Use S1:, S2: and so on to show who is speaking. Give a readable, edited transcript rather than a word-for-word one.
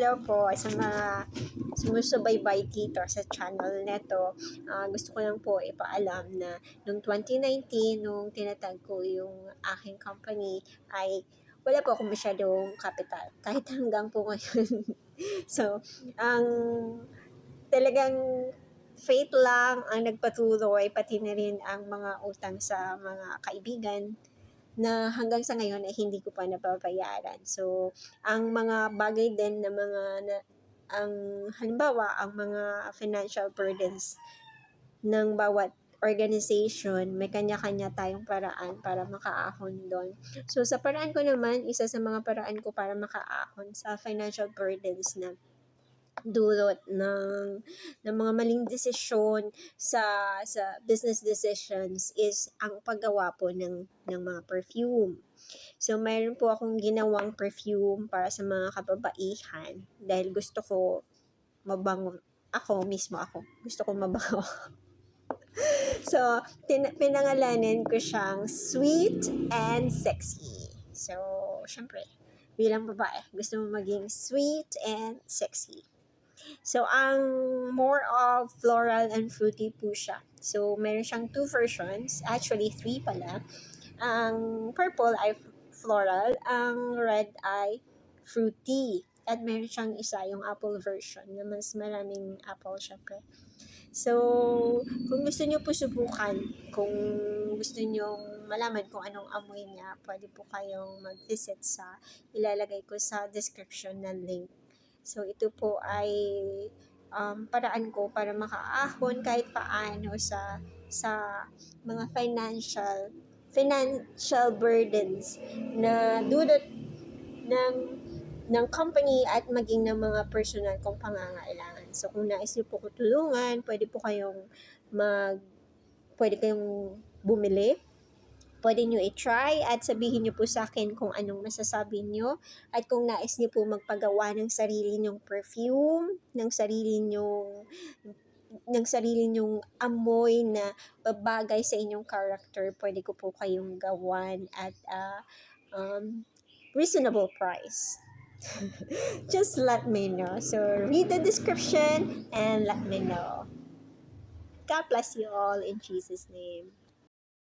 S1: hello po sa mga sumusubaybay dito sa channel neto. Gusto ko lang po ipaalam na noong 2019, nung tinatag ko yung aking company, ay wala po akong masyadong capital. Kahit hanggang po ngayon. So, ang talagang faith lang ang nagpatuloy, pati na rin ang mga utang sa mga kaibigan na hanggang sa ngayon ay hindi ko pa nababayaran. So, ang mga bagay din na halimbawa, ang mga financial burdens ng bawat organization, may kanya-kanya tayong paraan para makaahon doon. So, sa paraan ko naman, isa sa mga paraan ko para makaahon sa financial burdens na dulot ng mga maling desisyon sa business decisions is ang paggawa po ng mga perfume. So mayroon po akong ginawang perfume para sa mga kababaihan dahil gusto ko mabango ako gusto ko mabango. So pinangalanan ko siyang Sweet and Sexy. So syempre bilang babae gusto mo maging sweet and sexy. So, ang more of floral and fruity po siya. So, meron siyang 2 versions. Actually, 3 pala. Ang purple ay floral. Ang red ay fruity. At meron siyang isa, yung apple version, na mas maraming apple, syempre. So, kung gusto nyo po subukan, kung gusto nyo malaman kung anong amoy niya, pwede po kayong mag-visit sa ilalagay ko sa description ng link. So, ito po ay paraan ko para makaahon kahit paano sa mga financial burdens na dulot ng company at maging ng mga personal kong pangangailangan. So, kung nais niyo po ko tulungan, pwede kayong bumili. Pwede nyo i-try at sabihin nyo po sa akin kung anong masasabi nyo. At kung nais nyo po magpagawa ng sarili nyong perfume, ng sarili nyong amoy na babagay sa inyong character, pwede ko po kayong gawan at reasonable price. Just let me know. So, read the description and let me know. God bless you all in Jesus' name.